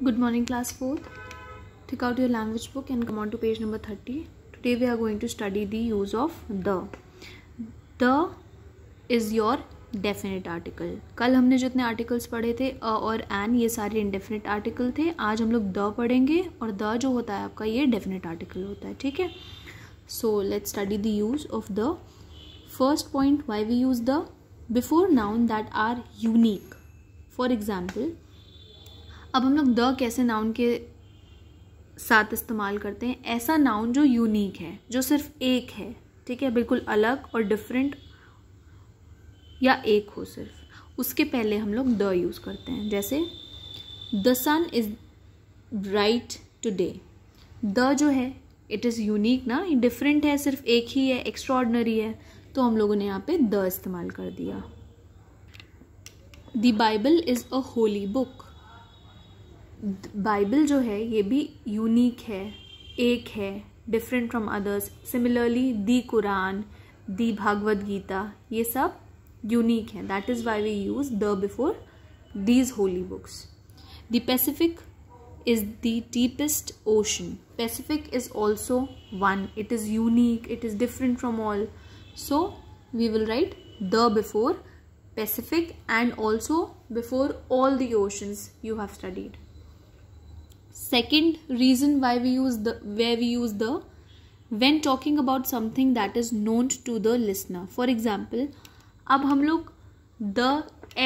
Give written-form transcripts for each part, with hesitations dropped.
Good morning, class 4th. Take out your language book and come on to page number 30. Today we are going to study the use of the. The is your definite article. कल हमने जितने articles पढ़े थे अ और N, ये सारे indefinite article थे. आज हम लोग द पढ़ेंगे और द जो होता है आपका ये डेफिनेट आर्टिकल होता है. ठीक है. So let's study the use of the. First point, why we use the. Before noun that are unique. For example, अब हम लोग द कैसे नाउन के साथ इस्तेमाल करते हैं. ऐसा नाउन जो यूनिक है, जो सिर्फ एक है. ठीक है, बिल्कुल अलग और डिफरेंट या एक हो सिर्फ, उसके पहले हम लोग द यूज़ करते हैं. जैसे the sun is bright today. The जो है इट इज़ यूनिक ना, ये डिफरेंट है, सिर्फ एक ही है, एक्स्ट्रॉर्डनरी है, तो हम लोगों ने यहाँ पे द इस्तेमाल कर दिया. The Bible is a holy book. Bible जो है ये भी यूनिक है, एक है, different from others. Similarly the Quran, the Bhagavad Gita, ये सब यूनिक है. That is why we use the before these holy books. The Pacific is the deepest ocean. Pacific is also one. It is unique, it is different from all. So we will write the before Pacific and also before all the oceans you have studied. Second reason why we use the, when talking about something that is known to the listener. For example, अब हम लोग the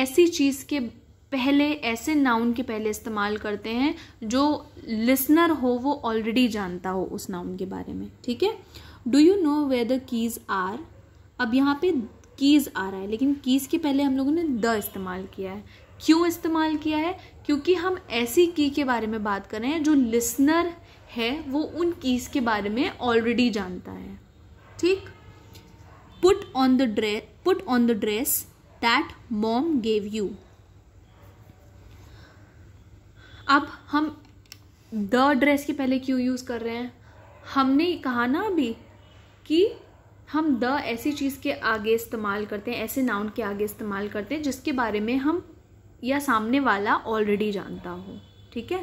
ऐसी चीज़ के पहले, ऐसे noun के पहले इस्तेमाल करते हैं जो लिसनर हो वो ऑलरेडी जानता हो उस नाउन के बारे में. ठीक है. Do you know where the keys are. अब यहाँ पे कीज आ रहा है, लेकिन कीज के पहले हम लोगों ने द इस्तेमाल किया है. क्यों इस्तेमाल किया है? क्योंकि हम ऐसी की के बारे में बात कर रहे हैं जो लिसनर है वो उन कीज के बारे में ऑलरेडी जानता है. ठीक. Put on the dress that mom gave you. अब हम द ड्रेस के पहले क्यों यूज कर रहे हैं? हमने कहा ना अभी कि हम द ऐसी चीज़ के आगे इस्तेमाल करते हैं, ऐसे नाउन के आगे इस्तेमाल करते हैं जिसके बारे में हम या सामने वाला ऑलरेडी जानता हो. ठीक है.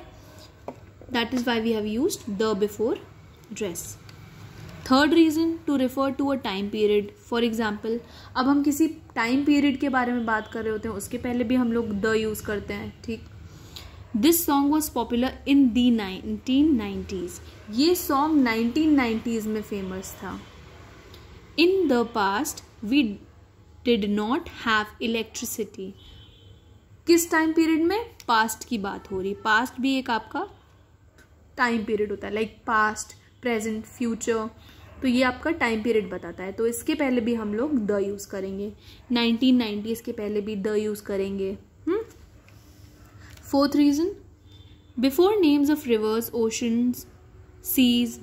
That is why we have used the before dress. Third reason, to refer to a time period. For example, अब हम किसी टाइम पीरियड के बारे में बात कर रहे होते हैं, उसके पहले भी हम लोग द यूज़ करते हैं. ठीक. This song was popular in the 1990s. ये सॉन्ग 1990s में फेमस था. In the past, we did not have electricity. किस टाइम पीरियड में? पास्ट की बात हो रही. पास्ट भी एक आपका टाइम पीरियड होता है, लाइक पास्ट, प्रेजेंट, फ्यूचर. तो ये आपका टाइम पीरियड बताता है. तो इसके पहले भी हम लोग द यूज़ करेंगे. 1990s के पहले भी द यूज़ करेंगे. Fourth reason, before names of rivers, oceans, seas,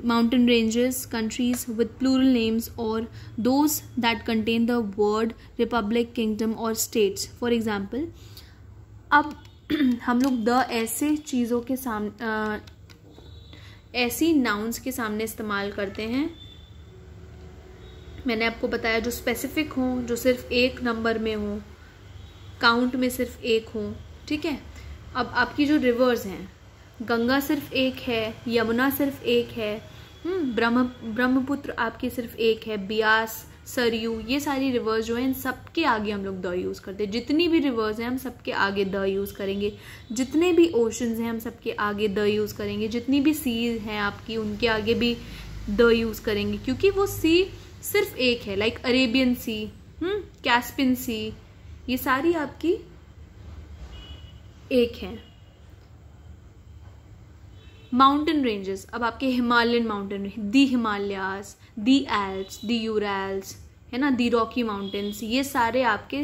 mountain ranges, countries with plural names, or those that contain the word republic, kingdom or states. For example, अब हम लोग the ऐसे चीज़ों के सामने, ऐसी नाउन्स के सामने इस्तेमाल करते हैं, मैंने आपको बताया, जो स्पेसिफिक हों, जो सिर्फ एक नंबर में हों, काउंट में सिर्फ एक हों. ठीक है. अब आपकी जो रिवर्स हैं, गंगा सिर्फ एक है, यमुना सिर्फ एक है, ब्रह्मपुत्र आपकी सिर्फ एक है, ब्यास, सरयू, ये सारी रिवर्स जो हैं इन सब के आगे हम लोग द यूज़ करते हैं. जितनी भी रिवर्स हैं हम सबके आगे द यूज़ करेंगे. जितने भी ओशंस हैं हम सबके आगे द यूज़ करेंगे. जितनी भी सीज हैं आपकी उनके आगे भी द यूज़ करेंगे, क्योंकि वो सी सिर्फ एक है. लाइक अरेबियन सी, कैस्पियन सी, ये सारी आपकी एक है. माउंटेन रेंजेस, अब आपके हिमालयन माउंटेन, दी हिमालयास, दी एल्प्स, दी यूरल्स, है ना, दी रॉकी माउंटेन्स, ये सारे आपके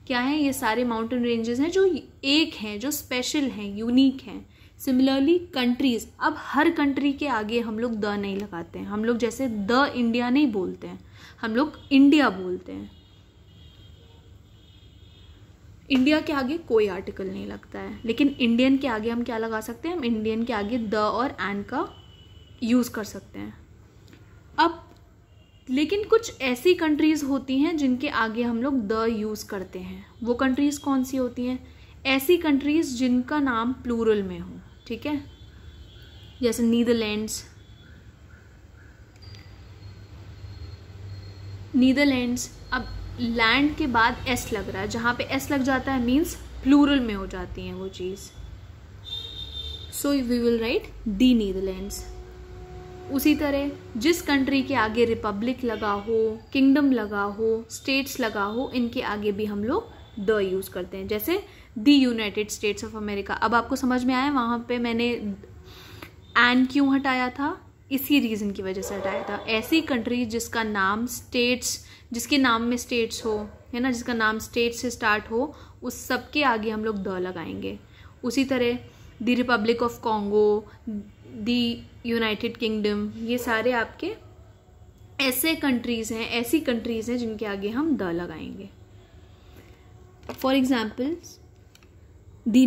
क्या हैं? ये सारे माउंटेन रेंजेस हैं जो एक हैं, जो स्पेशल हैं, यूनिक हैं. सिमिलरली कंट्रीज, अब हर कंट्री के आगे हम लोग द नहीं लगाते हैं. हम लोग जैसे द इंडिया नहीं बोलते हैं, हम लोग इंडिया बोलते हैं. इंडिया के आगे कोई आर्टिकल नहीं लगता है, लेकिन इंडियन के आगे हम क्या लगा सकते हैं? हम इंडियन के आगे द और एन का यूज़ कर सकते हैं. अब लेकिन कुछ ऐसी कंट्रीज़ होती हैं जिनके आगे हम लोग द यूज़ करते हैं. वो कंट्रीज़ कौन सी होती हैं? ऐसी कंट्रीज जिनका नाम प्लूरल में हो, ठीक है, जैसे नीदरलैंड्स, अब लैंड के बाद एस लग रहा है, जहाँ पे एस लग जाता है मीन्स प्लूरल में हो जाती है वो चीज़, so we will write the Netherlands. उसी तरह जिस कंट्री के आगे रिपब्लिक लगा हो, किंगडम लगा हो, स्टेट्स लगा हो, इनके आगे भी हम लोग द यूज़ करते हैं, जैसे दी यूनाइटेड स्टेट्स ऑफ अमेरिका। अब आपको समझ में आया वहाँ पे मैंने एन क्यों हटाया था, इसी रीज़न की वजह से हटाया था। ऐसी कंट्री जिसका नाम स्टेट्स, जिसके नाम में स्टेट्स हो, है ना, जिसका नाम स्टेट से स्टार्ट हो, उस सब के आगे हम लोग द लगाएंगे। उसी तरह the Republic of Congo, the United Kingdom, ये सारे आपके ऐसे कंट्रीज़ हैं, ऐसी कंट्रीज़ हैं जिनके आगे हम द लगाएंगे। For example the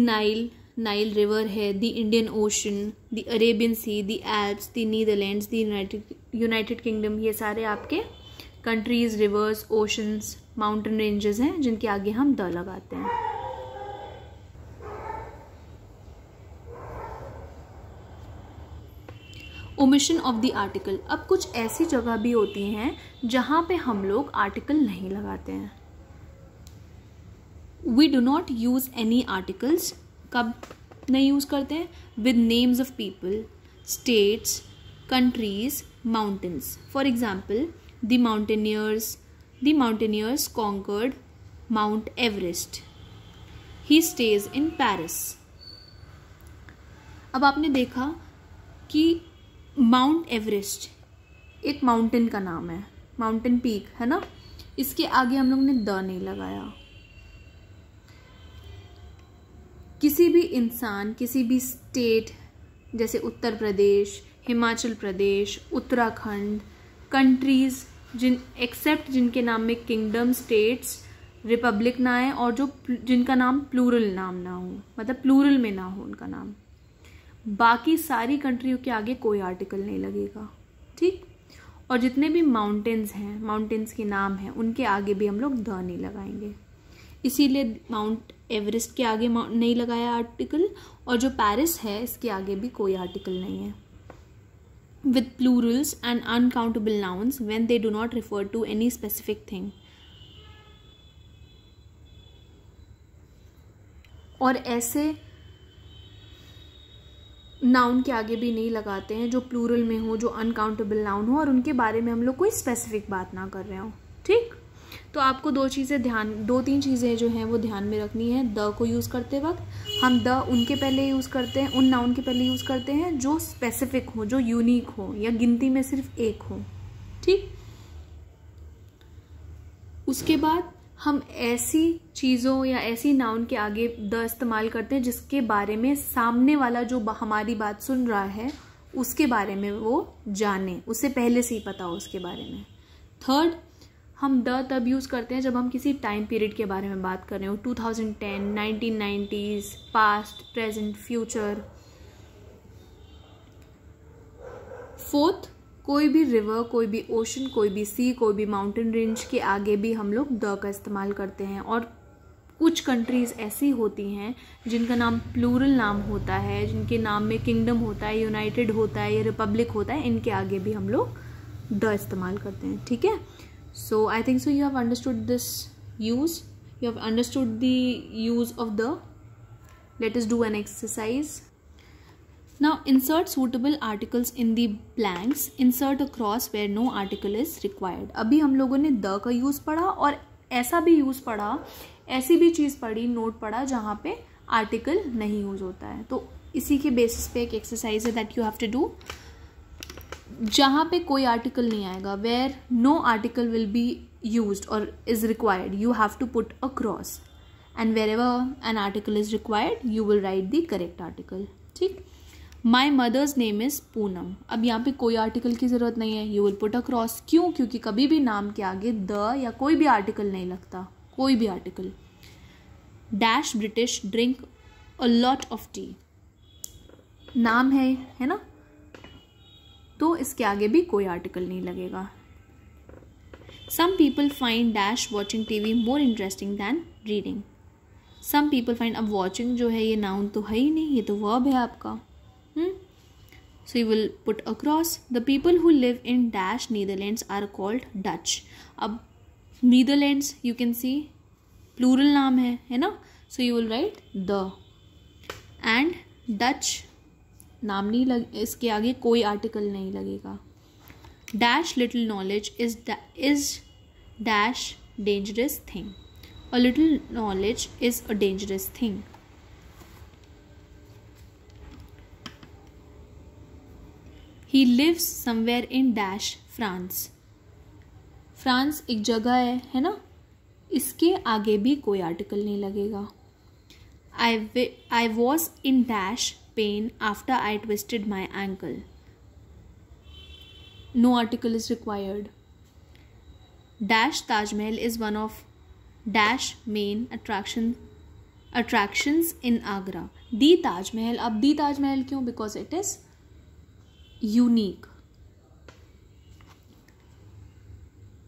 Nile river है, the Indian ocean, the Arabian sea, the Alps, the Netherlands, the United Kingdom, ये सारे आपके countries, rivers, oceans, mountain ranges हैं जिनके आगे हम द लगाते हैं। Omission of the article. अब कुछ ऐसी जगह भी होती हैं जहां पे हम लोग आर्टिकल नहीं लगाते हैं। We do not use any articles, कब नहीं यूज करते हैं, with names of people, states, countries, mountains. For example the mountaineers conquered Mount Everest. He stays in Paris. अब आपने देखा कि माउंट एवरेस्ट एक माउंटेन का नाम है, माउंटेन पीक है ना, इसके आगे हम लोग ने द नहीं लगाया। किसी भी इंसान, किसी भी स्टेट, जैसे उत्तर प्रदेश, हिमाचल प्रदेश, उत्तराखंड, कंट्रीज एक्सेप्ट जिनके नाम में किंगडम, स्टेट्स, रिपब्लिक ना आए और जो जिनका नाम प्लूरल नाम ना हो, मतलब प्लूरल में ना हो उनका नाम, बाकी सारी कंट्रियों के आगे कोई आर्टिकल नहीं लगेगा, ठीक। और जितने भी माउंटेन्स हैं, माउंटेन्स के नाम हैं, उनके आगे भी हम लोग द नहीं लगाएंगे। इसीलिए माउंट एवरेस्ट के आगे नहीं लगाया आर्टिकल, और जो पेरिस है इसके आगे भी कोई आर्टिकल नहीं है। With plurals and uncountable nouns when they do not refer to any specific thing. और ऐसे नाउन के आगे भी नहीं लगाते हैं जो प्लूरल में हो, जो अनकाउंटेबल नाउन हो और उनके बारे में हम लोग कोई स्पेसिफिक बात ना कर रहे हो, ठीक। तो आपको दो तीन चीज़ें जो हैं वो ध्यान में रखनी है। द को यूज़ करते वक्त हम द उनके पहले यूज़ करते हैं, उन नाउन के पहले यूज़ करते हैं जो स्पेसिफिक हो, जो यूनिक हो या गिनती में सिर्फ एक हो, ठीक। उसके बाद हम ऐसी चीज़ों या ऐसी नाउन के आगे द इस्तेमाल करते हैं जिसके बारे में सामने वाला जो हमारी बात सुन रहा है उसके बारे में वो जाने, उससे पहले से ही पता हो उसके बारे में। थर्ड, हम द तब यूज़ करते हैं जब हम किसी टाइम पीरियड के बारे में बात कर रहे हो, 2010, 1990s, past, present, future. Fourth, कोई भी रिवर, कोई भी ओशन, कोई भी सी, कोई भी माउंटेन रेंज के आगे भी हम लोग द का इस्तेमाल करते हैं। और कुछ कंट्रीज़ ऐसी होती हैं जिनका नाम प्लूरल नाम होता है, जिनके नाम में किंगडम होता है, यूनाइटेड होता है या रिपब्लिक होता है, इनके आगे भी हम लोग द इस्तेमाल करते हैं, ठीक है। So I think so you have understood this use, you have understood the use of the. Let us do an exercise. Now insert suitable articles in the blanks. Insert a cross where no article is required. अभी हम लोगों ने the का use पढ़ा और ऐसा भी use पढ़ा, ऐसी भी चीज़ पढ़ी, नोट पढ़ा जहाँ पे आर्टिकल नहीं यूज़ होता है। तो इसी के बेसिस पे एक एक्सरसाइज है that you have to do. जहाँ पे कोई आर्टिकल नहीं आएगा, where no article will be used और is required, you have to put a cross, and wherever an article is required you will write the correct article, ठीक। My mother's name is Poonam, अब यहाँ पे कोई article की ज़रूरत नहीं है, you will put a cross. क्यों? क्योंकि कभी भी नाम के आगे द या कोई भी आर्टिकल नहीं लगता, कोई भी article. Dash British drink a lot of T, नाम है ना, तो इसके आगे भी कोई आर्टिकल नहीं लगेगा। Some people find dash watching TV more interesting than reading, some people find, अब वॉचिंग जो है ये नाउन तो है ही नहीं, ये तो वर्ब है आपका. So you will put across. The people who live in dash Netherlands are called Dutch. अब Netherlands you can see plural नाम है ना. So you will write the. And Dutch नाम नहीं लग, इसके आगे कोई आर्टिकल नहीं लगेगा. Dash little knowledge is dash dangerous thing. A little knowledge is a dangerous thing. He lives somewhere in dash France. France एक जगह है ना. इसके आगे भी कोई आर्टिकल नहीं लगेगा. I was in dash pain after I twisted my ankle. No article is required. Dash Taj Mahal is one of dash main attractions in Agra. The Taj Mahal. अब the Taj Mahal क्यों? Because it is unique.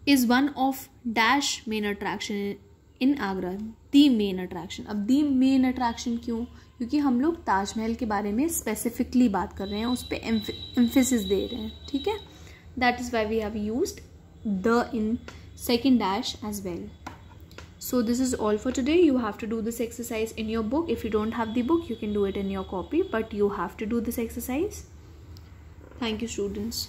Is one of dash main attraction in Agra. The main attraction. अब the main attraction क्यों? क्योंकि हम लोग ताजमहल के बारे में स्पेसिफिकली बात कर रहे हैं, उस पर एम्फेसिस दे रहे हैं. ठीक है. That is why we have used the in second dash as well. So this is all for today. You have to do this exercise in your book. If you don't have the book, you can do it in your copy, but you have to do this exercise. Thank you, students.